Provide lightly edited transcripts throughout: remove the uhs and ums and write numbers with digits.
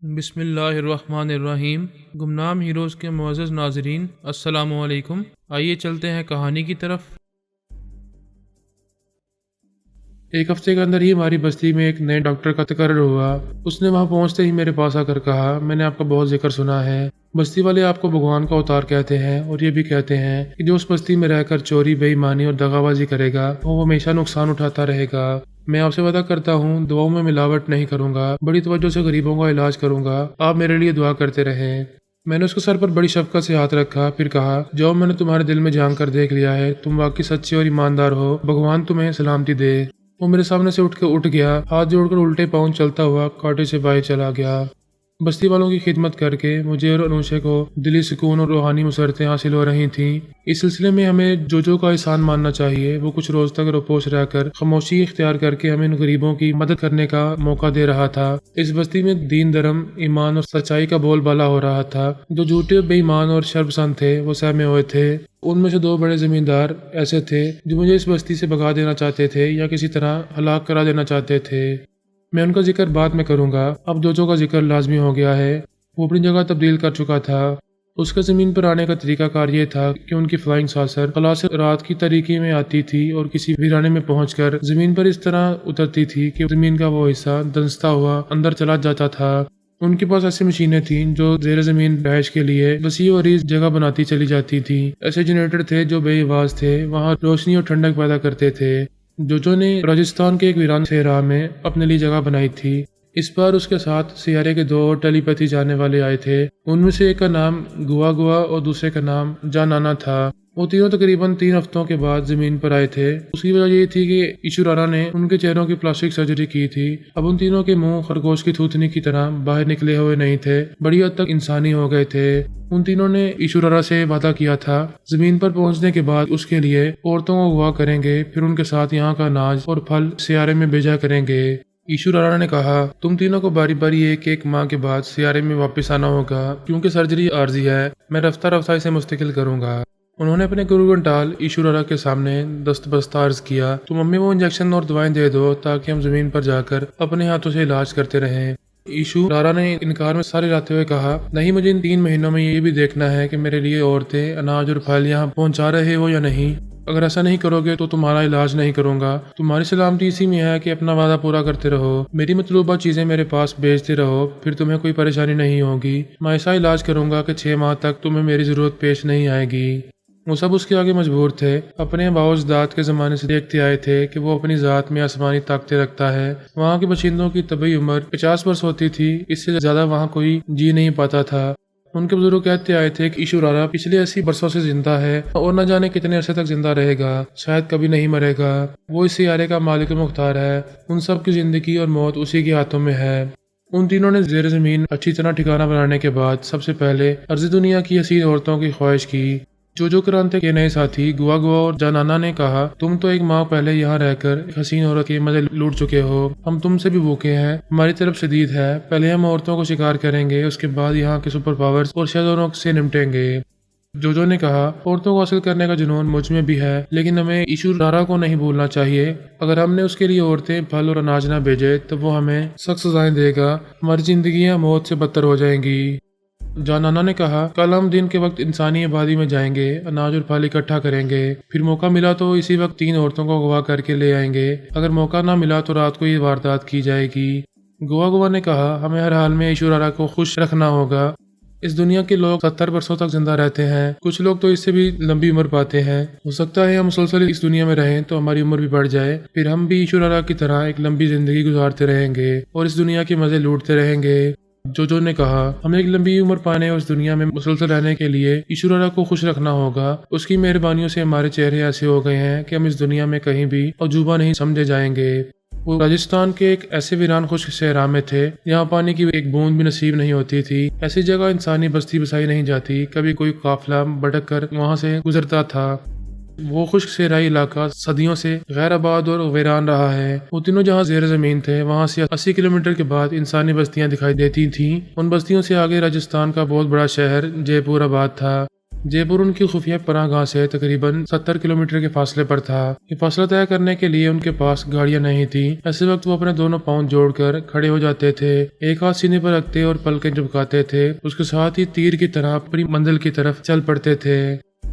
بسم اللہ الرحمن الرحیم۔ گمنام ہیروز کے معزز ناظرین، السلام علیکم۔ آئیے چلتے ہیں کہانی کی طرف۔ ایک ہفتے کے اندر ہی ہماری بستی میں ایک نئے ڈاکٹر کا تقرر ہوا۔ اس نے وہاں پہنچتے ہی میرے پاس آ کر کہا، میں نے آپ کا بہت ذکر سنا ہے، بستی والے آپ کو بھگوان کا اوتار کہتے ہیں، اور یہ بھی کہتے ہیں کہ جو اس بستی میں رہ کر چوری، بے ایمانی اور دغا بازی کرے گا وہ ہمیشہ نقصان اٹھاتا رہے گا۔ میں آپ سے وعدہ کرتا ہوں دعاؤں میں ملاوٹ نہیں کروں گا، بڑی توجہ سے غریبوں کا علاج کروں گا، آپ میرے لیے دعا کرتے رہیں۔ میں نے اس کے سر پر بڑی شفقت سے ہاتھ رکھا، پھر کہا، جو میں نے تمہارے دل میں جان کر دیکھ لیا ہے، تم واقعی سچے اور ایماندار ہو، بھگوان تمہیں سلامتی دے۔ وہ میرے سامنے سے اٹھ گیا، ہاتھ جوڑ کر الٹے پاؤں چلتا ہوا کاٹے سے باہر چلا گیا۔ بستی والوں کی خدمت کر کے مجھے اور انوشے کو دلی سکون اور روحانی مسرتیں حاصل ہو رہی تھیں۔ اس سلسلے میں ہمیں جو کا احسان ماننا چاہیے، وہ کچھ روز تک روپوش رہ کر خاموشی اختیار کر کے ہمیں ان غریبوں کی مدد کرنے کا موقع دے رہا تھا۔ اس بستی میں دین دھرم، ایمان اور سچائی کا بول بالا ہو رہا تھا۔ جو جھوٹے، بے ایمان اور شرپسند تھے وہ سہمے ہوئے تھے۔ ان میں سے 2 بڑے زمیندار ایسے تھے جو مجھے اس بستی سے بھگا دینا چاہتے تھے یا کسی طرح ہلاک کرا دینا چاہتے تھے۔ میں ان کا ذکر بعد میں کروں گا، اب جو کا ذکر لازمی ہو گیا ہے۔ وہ اپنی جگہ تبدیل کر چکا تھا۔ اس کا زمین پر آنے کا طریقہ کار یہ تھا کہ ان کی فلائنگ ساسر خلا سے رات کی تاریکی میں آتی تھی اور کسی ویرانے میں پہنچ کر زمین پر اس طرح اترتی تھی کہ زمین کا وہ حصہ دنستا ہوا اندر چلا جاتا تھا۔ ان کے پاس ایسی مشینیں تھیں جو زیر زمین رہائش کے لیے وسیع و عریض جگہ بناتی چلی جاتی تھیں۔ ایسے جنریٹر تھے جو بے آواز تھے، وہاں روشنی اور ٹھنڈک پیدا کرتے تھے۔ جو نے راجستھان کے ایک ویران صحرا میں اپنے لیے جگہ بنائی تھی۔ اس بار اس کے ساتھ سیارے کے 2 اور ٹیلی پیتھی جانے والے آئے تھے۔ ان میں سے ایک کا نام گوا اور دوسرے کا نام جانانا تھا۔ وہ تینوں تقریباً 3 ہفتوں کے بعد زمین پر آئے تھے۔ اس کی وجہ یہ تھی کہ ایشورارا نے ان کے چہروں کی پلاسٹک سرجری کی تھی۔ اب ان تینوں کے منہ خرگوش کی تھوتنی کی طرح باہر نکلے ہوئے نہیں تھے، بڑی حد تک انسانی ہو گئے تھے۔ ان تینوں نے ایشورارا سے وعدہ کیا تھا زمین پر پہنچنے کے بعد اس کے لیے عورتوں کو اغوا کریں گے، پھر ان کے ساتھ یہاں کا اناج اور پھل سیارے میں بھیجا کریں گے۔ ایشورارا نے کہا، تم تینوں کو باری باری ایک ماہ کے بعد سیارے میں واپس آنا ہوگا، کیونکہ سرجری عارضی ہے، میں رفتہ رفتہ اسے مستقل کروں گا۔ انہوں نے اپنے گرو گھنٹال ایشورارا کے سامنے دست بستہ عرض کیا، تم امی وہ انجیکشن اور دوائیں دے دو تاکہ ہم زمین پر جا کر اپنے ہاتھوں سے علاج کرتے رہیں۔ ایشورارا نے انکار میں سارے لاتے ہوئے کہا، نہیں، مجھے ان 3 مہینوں میں یہ بھی دیکھنا ہے کہ میرے لیے عورتیں اناج اور پھل یہاں پہنچا رہے ہو یا نہیں۔ اگر ایسا نہیں کرو گے تو تمہارا علاج نہیں کروں گا۔ تمہاری سلامتی اسی میں ہے کہ اپنا وعدہ پورا کرتے رہو، میری مطلوبہ چیزیں میرے پاس بھیجتے رہو، پھر تمہیں کوئی پریشانی نہیں ہوگی۔ میں ایسا علاج کروں گا کہ 6 ماہ تک تمہیں میری ضرورت پیش نہیں آئے گی۔ وہ سب اس کے آگے مجبور تھے۔ اپنے باوجداد کے زمانے سے دیکھتے آئے تھے کہ وہ اپنی ذات میں آسمانی طاقتیں رکھتا ہے۔ وہاں کے باشندوں کی طبی عمر 50 برس ہوتی تھی، اس سے زیادہ وہاں کوئی جی نہیں پاتا تھا۔ ان کے بزرگ کہتے آئے تھے کہ ایشورارا پچھلے 80 برسوں سے زندہ ہے اور نہ جانے کتنے عرصے تک زندہ رہے گا، شاید کبھی نہیں مرے گا۔ وہ اس سیارے کا مالک مختار ہے، ان سب کی زندگی اور موت اسی کے ہاتھوں میں ہے۔ ان تینوں نے زیر زمین اچھی طرح ٹھکانہ بنانے کے بعد سب سے پہلے ارض دنیا کی حسین عورتوں کی خواہش کی۔ جو کرانتے کے نئے ساتھی گوا اور جانانا نے کہا، تم تو 1 ماہ پہلے یہاں رہ کر ایک حسین عورت کے مزے لوٹ چکے ہو، ہم تم سے بھی بھوکے ہیں، ہماری طرف شدید ہے، پہلے ہم عورتوں کو شکار کریں گے، اس کے بعد یہاں کے سپر پاورز اور شہزادوں سے نمٹیں گے۔ جو نے کہا، عورتوں کو حاصل کرنے کا جنون مجھ میں بھی ہے، لیکن ہمیں ایشورارا کو نہیں بھولنا چاہیے۔ اگر ہم نے اس کے لیے عورتیں، پھل اور اناج نہ بھیجے تو وہ ہمیں سخت سزائیں دے گا، ہماری زندگیاں موت سے بدتر ہو جائیں گی۔ جانانا نے کہا، کل ہم دن کے وقت انسانی آبادی میں جائیں گے، اناج اور پھل اکٹھا کریں گے، پھر موقع ملا تو اسی وقت 3 عورتوں کو اغوا کر کے لے آئیں گے، اگر موقع نہ ملا تو رات کو یہ واردات کی جائے گی۔ گوا نے کہا، ہمیں ہر حال میں ایشورارا کو خوش رکھنا ہوگا۔ اس دنیا کے لوگ 70 برسوں تک زندہ رہتے ہیں، کچھ لوگ تو اس سے بھی لمبی عمر پاتے ہیں۔ ہو سکتا ہے ہم مسلسل اس دنیا میں رہیں تو ہماری عمر بھی بڑھ جائے، پھر ہم بھی ایشورارا کی طرح ایک لمبی زندگی گزارتے رہیں گے اور اس دنیا کے مزے لوٹتے رہیں گے۔ جو نے کہا، ہمیں ایک لمبی عمر پانے اور اس دنیا میں مسلسل رہنے کے لیے ایشورارا کو خوش رکھنا ہوگا۔ اس کی مہربانیوں سے ہمارے چہرے ایسے ہو گئے ہیں کہ ہم اس دنیا میں کہیں بھی عجوبہ نہیں سمجھے جائیں گے۔ وہ راجستھان کے ایک ایسے ویران خشک صحرا میں تھے جہاں پانی کی ایک بوند بھی نصیب نہیں ہوتی تھی۔ ایسی جگہ انسانی بستی بسائی نہیں جاتی، کبھی کوئی قافلہ بھٹک کر وہاں سے گزرتا تھا۔ وہ خشک صحرائی علاقہ صدیوں سے غیر آباد اور ویران رہا ہے۔ وہ تینوں جہاں زیر زمین تھے، وہاں سے 80 کلومیٹر کے بعد انسانی بستیاں دکھائی دیتی تھیں۔ ان بستیوں سے آگے راجستھان کا بہت بڑا شہر جے پور آباد تھا۔ جے پور ان کی خفیہ پناہ گاہ سے تقریباً 70 کلومیٹر کے فاصلے پر تھا۔ یہ فاصلہ طے کرنے کے لیے ان کے پاس گاڑیاں نہیں تھیں۔ ایسے وقت وہ اپنے دونوں پاؤں جوڑ کر کھڑے ہو جاتے تھے، ایک ہاتھ سینے پر رکھتے اور پلکیں جھپکاتے تھے، اس کے ساتھ ہی تیر کی طرح اپنی منزل کی طرف چل پڑتے تھے۔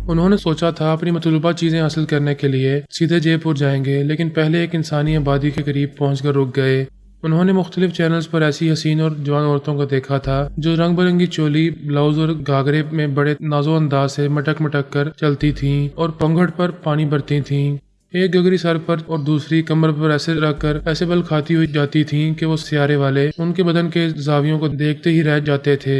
انہوں نے سوچا تھا اپنی مطلوبہ چیزیں حاصل کرنے کے لیے سیدھے جے پور جائیں گے، لیکن پہلے ایک انسانی آبادی کے قریب پہنچ کر رک گئے۔ انہوں نے مختلف چینلز پر ایسی حسین اور جوان عورتوں کو دیکھا تھا جو رنگ برنگی چولی، بلاؤز اور گھاگرے میں بڑے نازو انداز سے مٹک مٹک کر چلتی تھیں اور پنگھڑ پر پانی بھرتی تھیں۔ ایک گگری سر پر اور دوسری کمر پر ایسے رکھ کر ایسے بل کھاتی ہوئی جاتی تھیں کہ وہ سیارے والے ان کے بدن کے زاویوں کو دیکھتے ہی رہ جاتے تھے۔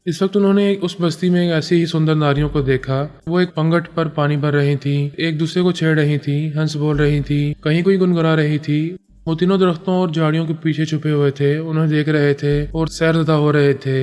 اس وقت انہوں نے اس بستی میں ایسی ہی سندر ناریوں کو دیکھا۔ وہ ایک پنگھٹ پر پانی بھر رہی تھیں، ایک دوسرے کو چھیڑ رہی تھیں، ہنس بول رہی تھیں، کہیں کوئی گنگنا رہی تھی۔ وہ تینوں درختوں اور جھاڑیوں کے پیچھے چھپے ہوئے تھے، انہیں دیکھ رہے تھے اور سیر زدہ ہو رہے تھے۔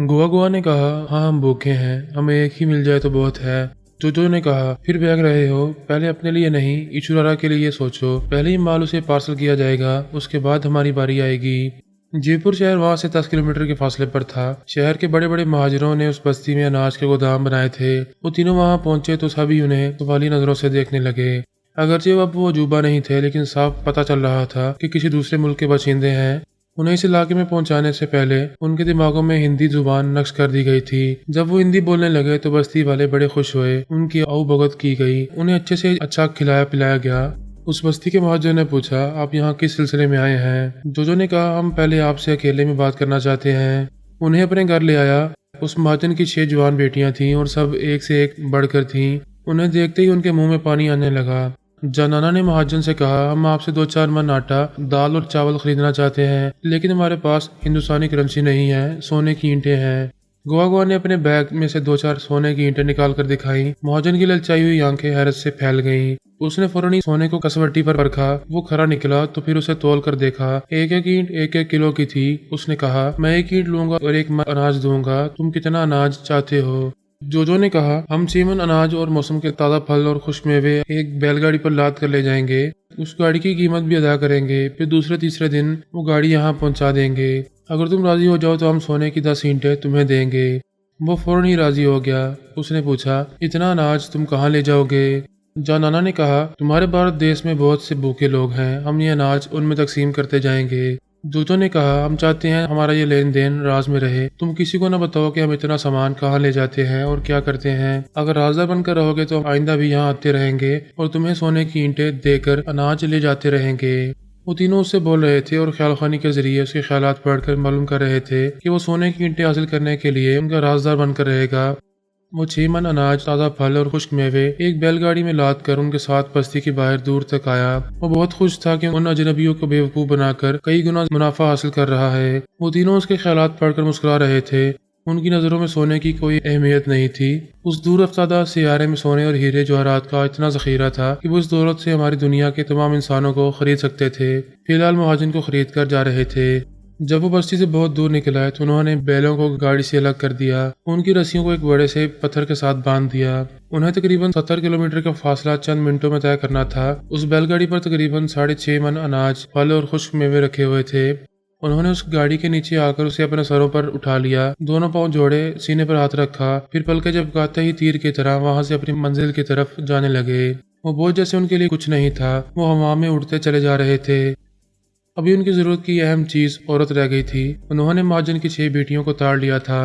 گوا گوا نے کہا، ہاں ہم بھوکے ہیں، ہمیں ایک ہی مل جائے تو بہت ہے۔ جوجو نے کہا، پھر بھیگ رہے ہو، پہلے اپنے لیے نہیں ایشورارا کے لیے سوچو، پہلے ہی مال اسے پارسل کیا جائے گا، اس کے بعد ہماری باری آئے گی۔ جے پور شہر وہاں سے 10 کلومیٹر کے فاصلے پر تھا۔ شہر کے بڑے بڑے مہاجروں نے اس بستی میں اناج کے گودام بنائے تھے۔ وہ تینوں وہاں پہنچے تو سبھی انہیں سوالی نظروں سے دیکھنے لگے۔ اگرچہ اب وہ عجوبہ نہیں تھے، لیکن صاف پتہ چل رہا تھا کہ کسی دوسرے ملک کے باشندے ہیں۔ انہیں اس علاقے میں پہنچانے سے پہلے ان کے دماغوں میں ہندی زبان نقش کر دی گئی تھی۔ جب وہ ہندی بولنے لگے تو بستی والے بڑے خوش ہوئے، ان کی آؤ بھگت کی گئی، انہیں اچھے سے اچھا کھلایا پلایا گیا۔ اس بستی کے مہاجر نے پوچھا، آپ یہاں کس سلسلے میں آئے ہیں؟ جوجو نے کہا، ہم پہلے آپ سے اکیلے میں بات کرنا چاہتے ہیں۔ انہیں اپنے گھر لے آیا۔ اس مہاجن کی 6 جوان بیٹیاں تھیں اور سب ایک سے ایک بڑھ کر تھیں۔ انہیں دیکھتے ہی ان کے منہ میں پانی آنے لگا۔ جانانا نے مہاجن سے کہا، ہم آپ سے 2-4 من آٹا، دال اور چاول خریدنا چاہتے ہیں، لیکن ہمارے پاس ہندوستانی کرنسی نہیں ہے، سونے کی اینٹیں ہیں۔ گوا گوا نے اپنے بیگ میں سے 2-4 سونے کی اینٹیں نکال کر دکھائیں۔ مہاجن کی للچائی ہوئی آنکھیں حیرت سے پھیل گئیں۔ اس نے فوراً سونے کو کسوٹی پر پرکھا، وہ کھرا نکلا تو پھر اسے تول کر دیکھا، ایک ایک اینٹ 1-1 کلو کی تھی۔ اس نے کہا، میں 1 اینٹ لوں گا اور 1 من اناج دوں گا، تم کتنا اناج چاہتے ہو؟ جوجو نے کہا، ہم 6 من اناج اور موسم کے تازہ پھل اور خشک میوے ایک بیل گاڑی پر لاد کر لے جائیں گے، اس گاڑی کی قیمت بھی ادا کریں گے، پھر دوسرے تیسرے دن وہ گاڑی یہاں پہنچا دیں گے۔ اگر تم راضی ہو جاؤ تو ہم سونے کی 10 اینٹیں تمہیں دیں گے۔ وہ فوراً ہی راضی ہو گیا۔ اس نے پوچھا، اتنا اناج تم کہاں لے جاؤ گے؟ جانانا نے کہا، تمہارے بھارت دیش میں بہت سے بھوکے لوگ ہیں، ہم یہ اناج ان میں تقسیم کرتے جائیں گے۔ جوجو نے کہا، ہم چاہتے ہیں ہمارا یہ لین دین راز میں رہے، تم کسی کو نہ بتاؤ کہ ہم اتنا سامان کہاں لے جاتے ہیں اور کیا کرتے ہیں۔ اگر رازدار بن کر رہو گے تو آئندہ بھی یہاں آتے رہیں گے اور تمہیں سونے کی اینٹیں دے کر اناج لے جاتے رہیں گے۔ وہ تینوں اس سے بول رہے تھے اور خیال خوانی کے ذریعے اس کے خیالات پڑھ کر معلوم کر رہے تھے کہ وہ سونے کی اینٹیں حاصل کرنے کے لیے ان کا رازدار بن کر رہے گا۔ وہ 6 من اناج، تازہ پھل اور خشک میوے ایک بیل گاڑی میں لاد کر ان کے ساتھ بستی کے باہر دور تک آیا۔ وہ بہت خوش تھا کہ ان اجنبیوں کو بیوقوف بنا کر کئی گنا منافع حاصل کر رہا ہے۔ وہ تینوں اس کے خیالات پڑھ کر مسکرا رہے تھے۔ ان کی نظروں میں سونے کی کوئی اہمیت نہیں تھی۔ اس دور افتادہ سیارے میں سونے اور ہیرے جواہرات کا اتنا ذخیرہ تھا کہ وہ اس دولت سے ہماری دنیا کے تمام انسانوں کو خرید سکتے تھے۔ فی الحال مہاجن کو خرید کر جا رہے تھے۔ جب وہ بستی سے بہت دور نکل آئے تو انہوں نے بیلوں کو گاڑی سے الگ کر دیا، ان کی رسیوں کو ایک بڑے سے پتھر کے ساتھ باندھ دیا۔ انہیں تقریباً 70 کلومیٹر کا فاصلہ چند منٹوں میں طے کرنا تھا۔ اس بیل گاڑی پر تقریباً 6.5 من اناج، پھل اور خشک میوے رکھے ہوئے تھے۔ انہوں نے اس گاڑی کے نیچے آ کر اسے اپنے سروں پر اٹھا لیا، دونوں پاؤں جوڑے، سینے پر ہاتھ رکھا، پھر پلکیں جھپکاتے ہی تیر کی طرح وہاں سے اپنی منزل کی طرف جانے لگے۔ وہ بوجھ جیسے ان کے لیے کچھ نہیں تھا، وہ ہوا میں اڑتے چلے جا رہے تھے۔ ابھی ان کی ضرورت کی اہم چیز عورت رہ گئی تھی۔ انہوں نے مہاجن کی 6 بیٹیوں کو تاڑ لیا تھا،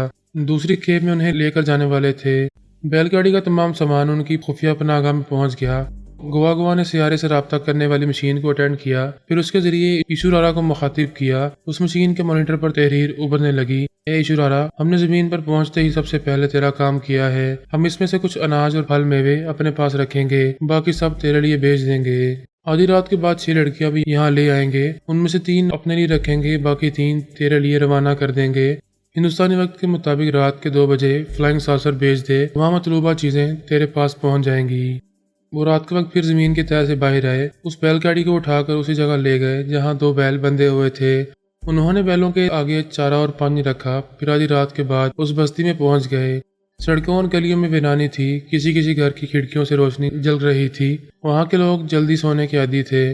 دوسری کھیپ میں انہیں لے کر جانے والے تھے۔ بیل گاڑی کا تمام سامان ان کی خفیہ پناہ گاہ میں پہنچ گیا۔ گوا گوا نے سیارے سے رابطہ کرنے والی مشین کو اٹینڈ کیا، پھر اس کے ذریعے ایشورارا کو مخاطب کیا۔ اس مشین کے مانیٹر پر تحریر ابھرنے لگی، اے ایشورارا، ہم نے زمین پر پہنچتے ہی سب سے پہلے تیرا کام کیا ہے۔ ہم اس میں سے کچھ اناج اور پھل میوے اپنے پاس رکھیں گے، باقی سب تیرے لیے بھیج دیں گے۔ آدھی رات کے بعد 6 لڑکیاں بھی یہاں لے آئیں گے، ان میں سے 3 اپنے لیے رکھیں گے، باقی 3 تیرے لیے روانہ کر دیں گے۔ ہندوستانی وقت کے مطابق رات کے 2 بجے فلائنگ ساسر بھیج دے، وہاں مطلوبہ چیزیں تیرے پاس پہنچ جائیں گی۔ وہ رات کے وقت پھر زمین کے تہہ سے باہر آئے، اس بیل گاڑی کو اٹھا کر اسی جگہ لے گئے جہاں 2 بیل بندھے ہوئے تھے۔ انہوں نے بیلوں کے آگے چارہ اور پانی رکھا، پھر آدھی رات کے بعد اس بستی میں پہنچ گئے۔ سڑکوں اور گلیوں میں ویرانی تھی، کسی گھر کی کھڑکیوں سے روشنی جل رہی تھی۔ وہاں کے لوگ جلدی سونے کے عادی تھے۔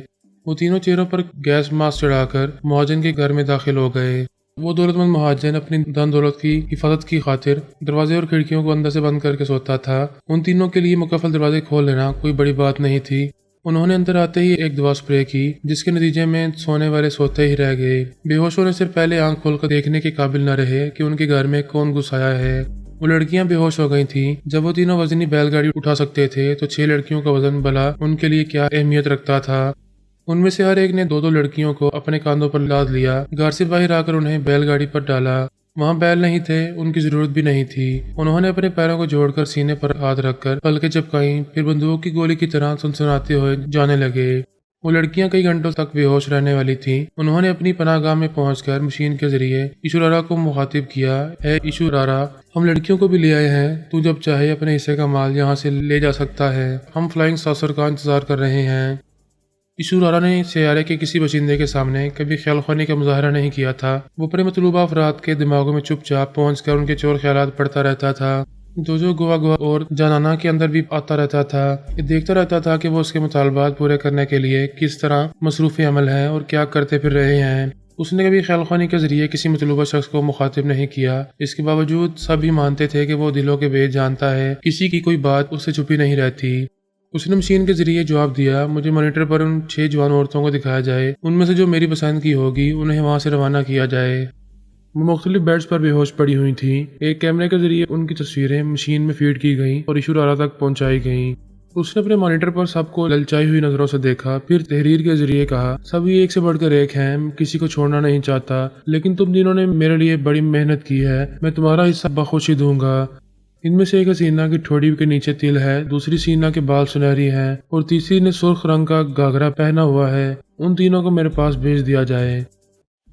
وہ تینوں چہروں پر گیس ماسک چڑھا کر مہاجن کے گھر میں داخل ہو گئے۔ वो दौलतमंद महाजन अपनी धन दौलत की हिफाजत की खातिर दरवाजे और खिड़कियों को अंदर से बंद करके सोता था। उन तीनों के लिए मुकफ्फल दरवाजे खोल लेना कोई बड़ी बात नहीं थी। उन्होंने अंदर आते ही एक दवा स्प्रे की, जिसके नतीजे में सोने वाले सोते ही रह गए। बेहोश होने से पहले आंख खोलकर देखने के काबिल न रहे कि उनके घर में कौन घुस आया है। वो लड़कियां बेहोश हो गई थीं। जब वो तीनों वजनी बैलगाड़ी उठा सकते थे तो 6 लड़कियों का वजन भला उनके लिए क्या अहमियत रखता था। उनमें से हर एक ने 2-2 लड़कियों को अपने कांधों पर लाद लिया। घर से बाहर आकर उन्हें बैलगाड़ी पर डाला। वहाँ बैल नहीं थे, उनकी जरूरत भी नहीं थी। उन्होंने अपने पैरों को जोड़कर सीने पर हाथ रखकर पलकें झपकाईं, फिर बंदूक की गोली की तरह सुनसुनाते हुए जाने लगे। वो लड़कियां कई घंटों तक बेहोश रहने वाली थीं। उन्होंने अपनी पनाहगाह में पहुंचकर मशीन के जरिए इशुरारा को मुखातिब किया। ए इशुरारा, हम लड़कियों को भी ले आए हैं। तू जब चाहे अपने हिस्से का माल यहाँ से ले जा सकता है। हम फ्लाइंग सॉसर का इंतजार कर रहे हैं। इशुरारा ने सैयारे के किसी बशिंदे के सामने कभी ख्यालखानी का मुजाहरा नहीं किया था। वो अपने मतलूबा अफराद के दिमागों में चुपचाप पहुंचकर उनके चोर ख्यालात पढ़ता रहता था। जो गुआ गुआ और जानाना के अंदर भी आता रहता था। ये देखता रहता था कि वो उसके मुतालबात पूरे करने के लिए किस तरह मसरूफ़ अमल है और क्या करते फिर रहे हैं। उसने कभी ख्यालखानी के जरिए किसी मतलूबा शख्स को मुखातिब नहीं किया। इसके बावजूद सभी मानते थे कि वो दिलों के भेद जानता है। किसी की कोई बात उससे छुपी नहीं रहती। उसने मशीन के जरिए जवाब दिया, मुझे मॉनिटर पर उन 6 जवान औरतों को दिखाया जाए। उनमें से जो मेरी पसंद की होगी उन्हें वहां से रवाना किया जाए। वो मुख्तलिफ बेड्स पर बेहोश पड़ी हुई थी। एक कैमरे के जरिए उनकी तस्वीरें मशीन में फीड की गईं और इशुरारा तक पहुंचाई गईं। उसने अपने मॉनिटर पर सबको ललचाई हुई नजरों से देखा, फिर तहरीर के जरिए कहा, सभी एक से बढ़कर एक हैं, किसी को छोड़ना नहीं चाहता, लेकिन तुम तीनों ने मेरे लिए बड़ी मेहनत की है, मैं तुम्हारा हिस्सा बखुशी दूंगा। इनमें से एक हसीना की ठोड़ी के नीचे तिल है, दूसरी सीना के बाल सुनहरी हैं और तीसरी ने सुर्ख रंग का घाघरा पहना हुआ है। उन तीनों को मेरे पास भेज दिया जाए।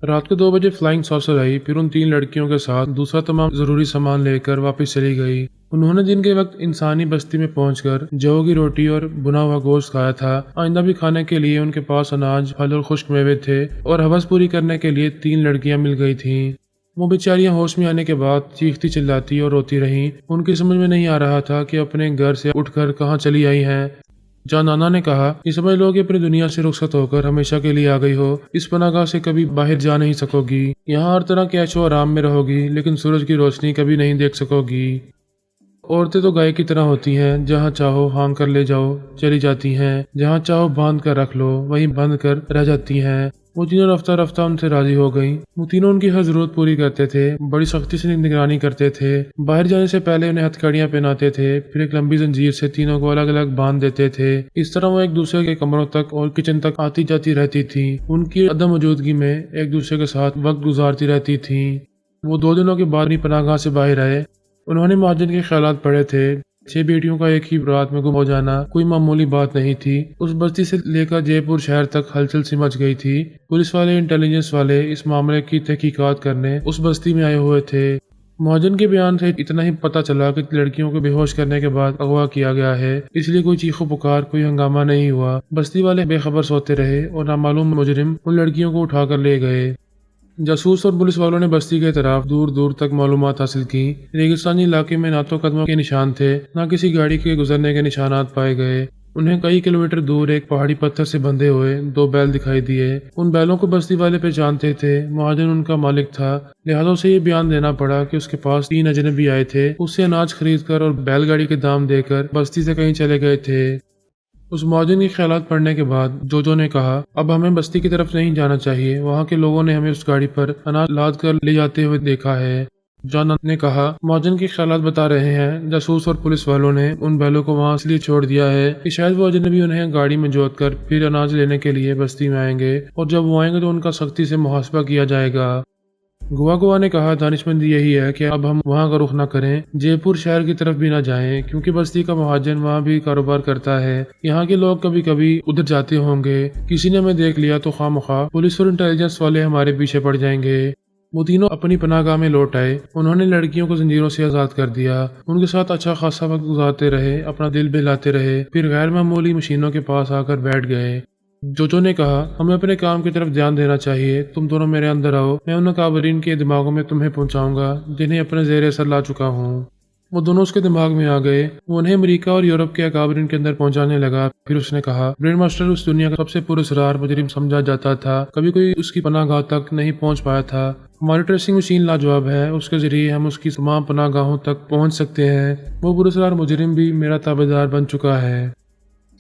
रात को 2 बजे फ्लाइंग सॉसर आई, फिर उन 3 लड़कियों के साथ दूसरा तमाम जरूरी सामान लेकर वापस चली गई। उन्होंने दिन के वक्त इंसानी बस्ती में पहुंचकर जौ की रोटी और बुना हुआ गोश्त खाया था। आइंदा भी खाने के लिए उनके पास अनाज, फल और खुश्क मेवे थे और हवस पूरी करने के लिए 3 लड़कियां मिल गई थीं। वो बेचारियां होश में आने के बाद चीखती चिल्लाती और रोती रहीं। उनकी समझ में नहीं आ रहा था कि अपने घर से उठकर कहाँ चली आई हैं। जानाना ने कहा, ये समझ लो कि अपनी दुनिया से रुखसत होकर हमेशा के लिए आ गई हो। इस पनाहगाह से कभी बाहर जा नहीं सकोगी। यहाँ हर तरह के ऐशो आराम में रहोगी, लेकिन सूरज की रोशनी कभी नहीं देख सकोगी। औरतें तो गाय की तरह होती हैं, जहाँ चाहो हांग कर ले जाओ चली जाती हैं, जहाँ चाहो बांध कर रख लो वहीं बंद कर रह जाती हैं। वो तीनों रफ्ता रफ्ता उनसे राजी हो गईं। वो तीनों उनकी हर जरूरत पूरी करते थे, बड़ी सख्ती से निगरानी करते थे। बाहर जाने से पहले उन्हें हथकड़ियां पहनाते थे, फिर एक लंबी जंजीर से तीनों को अलग अलग बांध देते थे। इस तरह वो एक दूसरे के कमरों तक और किचन तक आती जाती रहती थी। उनकी अदम मौजूदगी में एक दूसरे के साथ वक्त गुजारती रहती थी। वो 2 दिनों के बाद अपनी पनाहगाह से बाहर आए। उन्होंने महाजन के ख्यालात पढ़े थे। 6 बेटियों का एक ही रात में गुम हो जाना कोई मामूली बात नहीं थी। उस बस्ती से लेकर जयपुर शहर तक हलचल सी मच गई थी। पुलिस वाले, इंटेलिजेंस वाले इस मामले की तहकीकात करने उस बस्ती में आए हुए थे। महाजन के बयान से इतना ही पता चला कि लड़कियों को बेहोश करने के बाद अगवा किया गया है, इसलिए कोई चीखो पुकार, कोई हंगामा नहीं हुआ। बस्ती वाले बेखबर सोते रहे और नामालूम मुजरिम उन लड़कियों को उठाकर ले गए। जासूस और पुलिस वालों ने बस्ती के तरफ दूर दूर तक मालूमात हासिल की। रेगिस्तानी इलाके में ना तो कदमों के निशान थे, ना किसी गाड़ी के गुजरने के निशानात पाए गए। उन्हें कई किलोमीटर दूर एक पहाड़ी पत्थर से बंधे हुए 2 बैल दिखाई दिए। उन बैलों को बस्ती वाले पहचानते थे। महाजन उनका मालिक था, लिहाजा उसे ये बयान देना पड़ा कि उसके पास 3 अजनबी आए थे, उससे अनाज खरीद कर और बैलगाड़ी के दाम देकर बस्ती से कहीं चले गए थे। उस महाजन के ख्यालात पढ़ने के बाद जोजो ने कहा, अब हमें बस्ती की तरफ नहीं जाना चाहिए। वहाँ के लोगों ने हमें उस गाड़ी पर अनाज लाद कर ले जाते हुए देखा है। जॉन ने कहा, महाजन के ख्यालात बता रहे हैं जासूस और पुलिस वालों ने उन बैलों को वहाँ इसलिए छोड़ दिया है कि शायद वो अजनबी उन्हें गाड़ी में जोत कर फिर अनाज लेने के लिए बस्ती में आएंगे, और जब वो आएंगे तो उनका सख्ती से मुहासबा किया जाएगा। गुआ ने कहा, दानिशमंदी यही है कि अब हम वहाँ का रुख न करें, जयपुर शहर की तरफ भी न जाएं, क्योंकि बस्ती का महाजन वहाँ भी कारोबार करता है। यहाँ के लोग कभी कभी उधर जाते होंगे। किसी ने हमें देख लिया तो खामखा पुलिस और इंटेलिजेंस वाले हमारे पीछे पड़ जाएंगे। वो तीनों अपनी पनाहगाह में लौट आए। उन्होंने लड़कियों को जंजीरों से आजाद कर दिया। उनके साथ अच्छा खासा वक्त गुजारते रहे, अपना दिल बहलाते रहे, फिर गैर मामूली मशीनों के पास आकर बैठ गए। जोजो ने कहा, हमें अपने काम की तरफ ध्यान देना चाहिए। तुम दोनों मेरे अंदर आओ, मैं उन काबरीन के दिमागों में तुम्हें पहुंचाऊंगा जिन्हें अपने ज़ेरे असर ला चुका हूँ। वो दोनों उसके दिमाग में आ गए। वो उन्हें अमेरिका और यूरोप के अकाबरीन के अंदर पहुंचाने लगा। फिर उसने कहा, ब्रेन मास्टर उस दुनिया का सबसे पुरस्कार मुजरिम समझा जाता था, कभी कोई उसकी पनाहगाह तक नहीं पहुंच पाया था। हमारी ट्रेसिंग मशीन लाजवाब है, उसके जरिए हम उसकी तमाम पनाहगाहों तक पहुंच सकते हैं। वो पुरस्कार मुजरिम भी मेरा ताबेदार बन चुका है।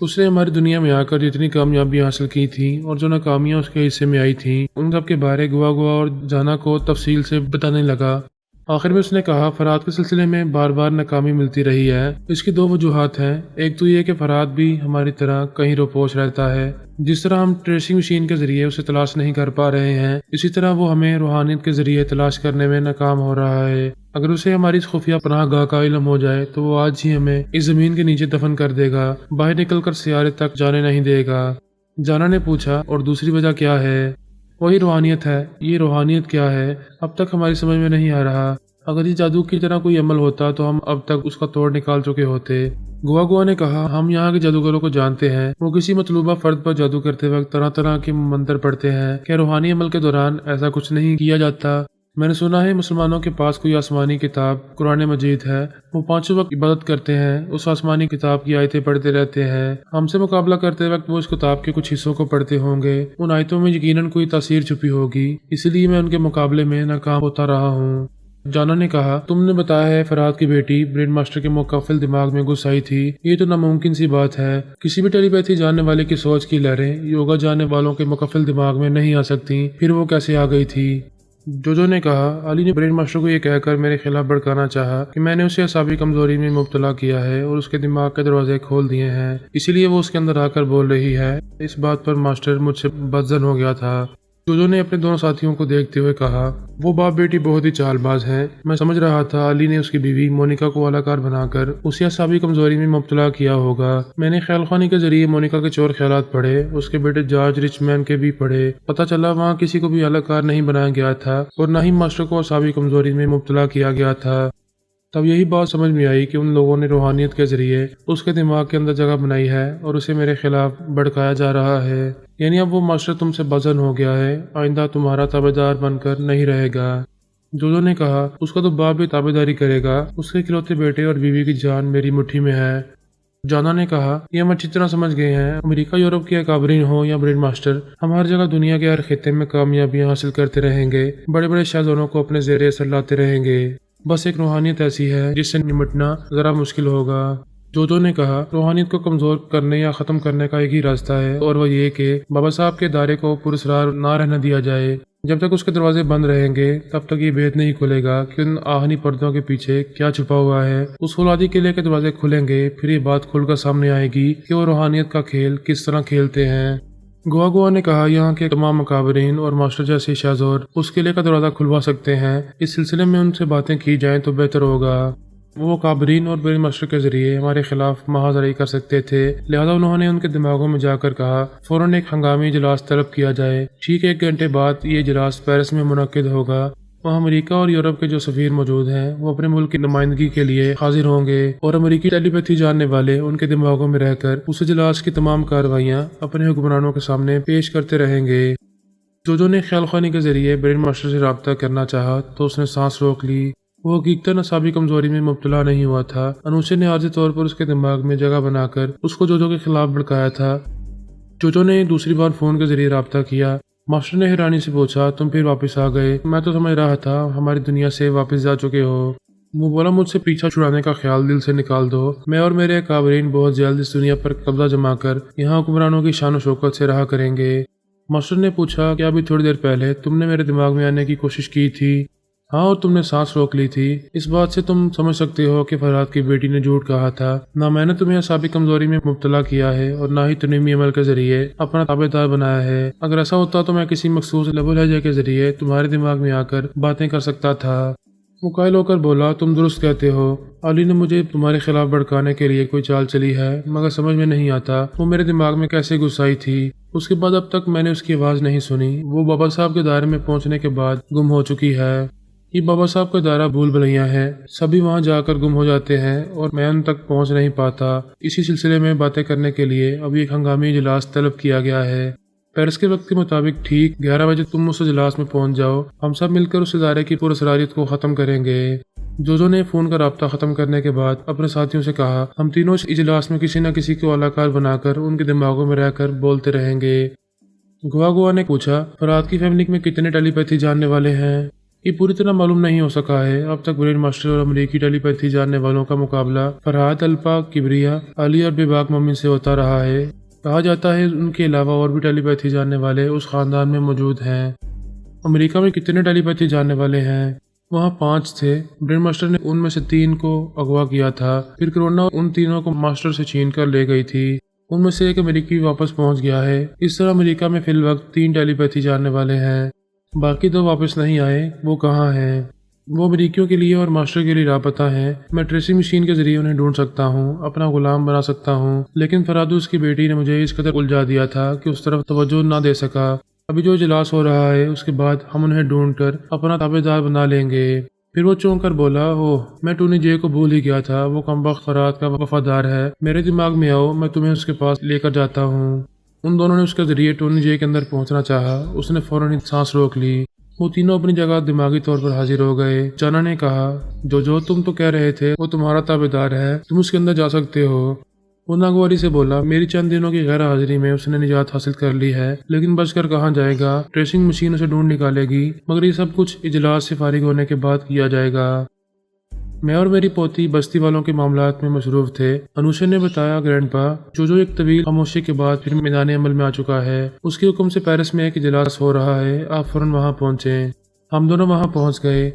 उसने हमारी दुनिया में आकर जितनी कामयाबी हासिल की थी और जो नाकामियां उसके हिस्से में आई थी, उन सब के बारे गुआ और जाना को तफसील से बताने लगा। आखिर में उसने कहा, फराद के सिलसिले में बार बार नाकामी मिलती रही है। इसकी दो वजूहात हैं। एक तो ये कि फराद भी हमारी तरह कहीं रोपोश रहता है। जिस तरह हम ट्रेसिंग मशीन के जरिए उसे तलाश नहीं कर पा रहे हैं, इसी तरह वो हमें रूहानियत के जरिए तलाश करने में नाकाम हो रहा है। अगर उसे हमारी इस खुफिया पनाहगाह का इल्म हो जाए तो वो आज ही हमें इस जमीन के नीचे दफन कर देगा, बाहर निकलकर सियारे तक जाने नहीं देगा। जाना ने पूछा, और दूसरी वजह क्या है? वही रूहानियत है। ये रूहानियत क्या है, अब तक हमारी समझ में नहीं आ रहा। अगर ये जादू की तरह कोई अमल होता तो हम अब तक उसका तोड़ निकाल चुके होते। गुआ ने कहा, हम यहाँ के जादूगरों को जानते हैं। वो किसी मतलूबा फर्द पर जादू करते वक्त तरह तरह के मंत्र पढ़ते हैं। क्या रूहानी अमल के दौरान ऐसा कुछ नहीं किया जाता? मैंने सुना है मुसलमानों के पास कोई आसमानी किताब कुरान मजीद है। वो पांचों वक्त इबादत करते हैं, उस आसमानी किताब की आयतें पढ़ते रहते हैं। हमसे मुकाबला करते वक्त वो इस किताब के कुछ हिस्सों को पढ़ते होंगे। उन आयतों में यकीनन कोई तासीर छुपी होगी, इसलिए मैं उनके मुकाबले में नाकाम होता रहा हूँ। जाना ने कहा, तुमने बताया है फराद की बेटी ब्रेन मास्टर के मुकफ्फिल दिमाग में घुस आई थी। ये तो नामुमकिन सी बात है। किसी भी टेलीपैथी जानने वाले की सोच की लहरें योगा जानने वालों के मुकफ्फिल दिमाग में नहीं आ सकती। फिर वो कैसे आ गई थी? जोजो ने कहा, अली ने ब्रेन मास्टर को ये कहकर मेरे खिलाफ भड़काना चाहा कि मैंने उसे असाबी कमजोरी में मुब्तला किया है और उसके दिमाग के दरवाजे खोल दिए हैं, इसीलिए वो उसके अंदर आकर बोल रही है। इस बात पर मास्टर मुझसे बदजन हो गया था। जोजो ने अपने दोनों साथियों को देखते हुए कहा, वो बाप बेटी बहुत ही चालबाज हैं। मैं समझ रहा था अली ने उसकी बीवी मोनिका को अलाकार बनाकर उसे असाबी कमजोरी में मुब्तला किया होगा। मैंने ख्याल खानी के जरिए मोनिका के चोर ख्यालात पढ़े, उसके बेटे जॉर्ज रिचमैन के भी पढ़े। पता चला वहाँ किसी को भी अलाकार नहीं बनाया गया था और न ही मास्टर को असाबी कमजोरी में मुब्तला किया गया था। तब यही बात समझ में आई कि उन लोगों ने रूहानियत के जरिए उसके दिमाग के अंदर जगह बनाई है और उसे मेरे खिलाफ भड़काया जा रहा है। यानी अब वो मास्टर तुमसे बजन हो गया है, आइंदा तुम्हारा ताबेदार बनकर नहीं रहेगा। जोजो ने कहा, उसका तो बाप भी ताबेदारी करेगा। उसके इकलौते बेटे और बीवी की जान मेरी मुट्ठी में है। जाना ने कहा, ये हम अच्छी तरह समझ गए हैं। अमेरिका यूरोप के अकाबरीन हो या ब्रेन मास्टर, हम हर जगह दुनिया के हर खित्ते में कामयाबियां हासिल करते रहेंगे, बड़े बड़े शाहजहानों को अपने ज़ेरे असर लाते रहेंगे। बस एक रूहानियत ऐसी है जिससे निपटना जरा मुश्किल होगा। जोजो ने कहा, रूहानियत को कमजोर करने या खत्म करने का एक ही रास्ता है, और वह ये कि बाबा साहब के दायरे को पुरस्कार ना रहने दिया जाए। जब तक उसके दरवाजे बंद रहेंगे तब तक ये भेद नहीं खुलेगा कि उन आहनी पर्दों के पीछे क्या छुपा हुआ है। उस फौलादी किले के दरवाजे खुलेंगे, फिर ये बात खुलकर सामने आएगी कि वो रूहानियत का खेल किस तरह खेलते हैं। गुआ ने कहा, यहाँ के तमाम मुकाबरीन और मास्टर जैसे शाहजोर उस किले का दरवाजा खुलवा सकते हैं। इस सिलसिले में उनसे बातें की जाएं तो बेहतर होगा। वो काबरीन और ब्रेन मास्टर के जरिए हमारे खिलाफ महाजरी कर सकते थे, लिहाजा उन्होंने उनके दिमागों में जाकर कहा, फौरन एक हंगामी इजलास तलब किया जाए। ठीक 1 घंटे बाद ये इजलास पेरिस में मुनक्किद होगा। वहाँ अमेरिका और यूरोप के जो सफीर मौजूद हैं वो अपने मुल्क की नुमाइंदगी के लिए हाजिर होंगे और अमेरिकी टेलीपैथी जानने वाले उनके दिमागों में रहकर उस इजलास की तमाम कार्रवाइयाँ अपने हुक्मरानों के सामने पेश करते रहेंगे। जोजो ने ख्याल खानी के जरिए ब्रेन मास्टर से रब्ता करना चाहा तो उसने सांस रोक ली। वो हकीकतन असाबी कमजोरी में मुब्तला नहीं हुआ था। अनूशे ने आर्जी तौर पर उसके दिमाग में जगह बनाकर उसको जोजो के खिलाफ भड़काया था। जोजो ने दूसरी बार फोन के जरिए रब्ता किया। मास्टर ने हैरानी से पूछा, तुम फिर वापस आ गए? मैं तो समझ रहा था हमारी दुनिया से वापस जा चुके हो। वो बोला, मुझसे पीछा छुड़ाने का ख्याल दिल से निकाल दो। मैं और मेरे काबरीन बहुत जल्द इस दुनिया पर कब्जा जमा कर यहाँ हुक्मरानों की शान शौकत से रहा करेंगे। मास्टर ने पूछा, क्या अभी थोड़ी देर पहले तुमने मेरे दिमाग में आने की कोशिश की थी? हाँ, और तुमने सांस रोक ली थी। इस बात से तुम समझ सकते हो कि फरहाद की बेटी ने झूठ कहा था। ना मैंने तुम्हें असाबी कमजोरी में मुब्तला किया है और ना ही तनीमी अमल के जरिए अपना ताबेदार बनाया है। अगर ऐसा होता तो मैं किसी मखसूस लबो लहजे के जरिए तुम्हारे दिमाग में आकर बातें कर सकता था। वो कायल होकर बोला, तुम दुरुस्त कहते हो। अली ने मुझे तुम्हारे खिलाफ भड़काने के लिए कोई चाल चली है, मगर समझ में नहीं आता वो मेरे दिमाग में कैसे घुस आई थी। उसके बाद अब तक मैंने उसकी आवाज़ नहीं सुनी। वो बाबा साहब के दायरे में पहुंचने के बाद गुम हो चुकी है। ये बाबा साहब का दायरा भूल भुलैया है, सभी वहाँ जाकर गुम हो जाते हैं और मैं उन तक पहुँच नहीं पाता। इसी सिलसिले में बातें करने के लिए अभी एक हंगामी इजलास तलब किया गया है। पेरिस के वक्त के मुताबिक ठीक 11 बजे तुम उस इजलास में पहुँच जाओ। हम सब मिलकर उस इदारे की पुरअसरारियत को ख़त्म करेंगे। जोजो ने फ़ोन का राब्ता ख़त्म करने के बाद अपने साथियों से कहा, हम तीनों इस इजलास में किसी न किसी को अलाकार बनाकर उनके दिमागों में रहकर बोलते रहेंगे। गुआ ने पूछा, फरहाद की फैमिली में कितने टेलीपैथी जानने वाले हैं? ये पूरी तरह मालूम नहीं हो सका है। अब तक ब्रेन मास्टर और अमरीकी टेलीपैथी जानने वालों का मुकाबला फरहाद, अल्पा, किबरिया, अली और बेबाक मम्मी से होता रहा है। कहा जाता है उनके अलावा और भी टेलीपैथी जानने वाले उस खानदान में मौजूद हैं। अमेरिका में कितने टेलीपैथी जानने वाले हैं? वहाँ 5 थे। ब्रेन मास्टर ने उनमें से 3 को अगवा किया था। फिर कोरोना उन तीनों को मास्टर से छीन कर ले गई थी। उनमें से एक अमेरिकी वापस पहुंच गया है। इस तरह अमेरिका में फिल वक्त 3 टेलीपैथी जानने वाले हैं। बाकी 2 वापस नहीं आए। वो कहाँ हैं? वो अमेरिकियों के लिए और मास्टर के लिए लापता हैं। मैं ट्रेसिंग मशीन के जरिए उन्हें ढूंढ सकता हूँ, अपना गुलाम बना सकता हूँ, लेकिन फरादू उसकी बेटी ने मुझे इस कदर उलझा दिया था कि उस तरफ तवज्जो ना दे सका। अभी जो इजलास हो रहा है उसके बाद हम उन्हें ढूंढकर अपना ताबेदार बना लेंगे। फिर वो चौंक कर बोला, ओह, मैं टोनी जे को भूल ही गया था। वो कमबख्त फरहाद का वफादार है। मेरे दिमाग में आओ, मैं तुम्हें उसके पास लेकर जाता हूँ। उन दोनों ने उसके जरिए टोनी जे के अंदर पहुंचना चाहा। उसने फौरन ही सांस रोक ली। वो तीनों अपनी जगह दिमागी तौर पर हाजिर हो गए। जाना ने कहा, जो तुम तो कह रहे थे वो तुम्हारा ताबेदार है, तुम उसके अंदर जा सकते हो। वो नागवारी से बोला, मेरी चंद दिनों की गैर हाजिरी में उसने निजात हासिल कर ली है, लेकिन बचकर कहाँ जाएगा? ट्रेसिंग मशीन उसे ढूंढ निकालेगी, मगर ये सब कुछ इजलास से फारिग होने के बाद किया जाएगा। मैं और मेरी पोती बस्ती वालों के मामलात में मसरूफ थे। अनुषा ने बताया, ग्रैंडपा, जो एक तवील खामोशी के बाद फिर मैदान अमल में आ चुका है। उसके हुक्म से पेरिस में एक इजलास हो रहा है, आप फौरन वहाँ पहुँचे। हम दोनों वहाँ पहुँच गए।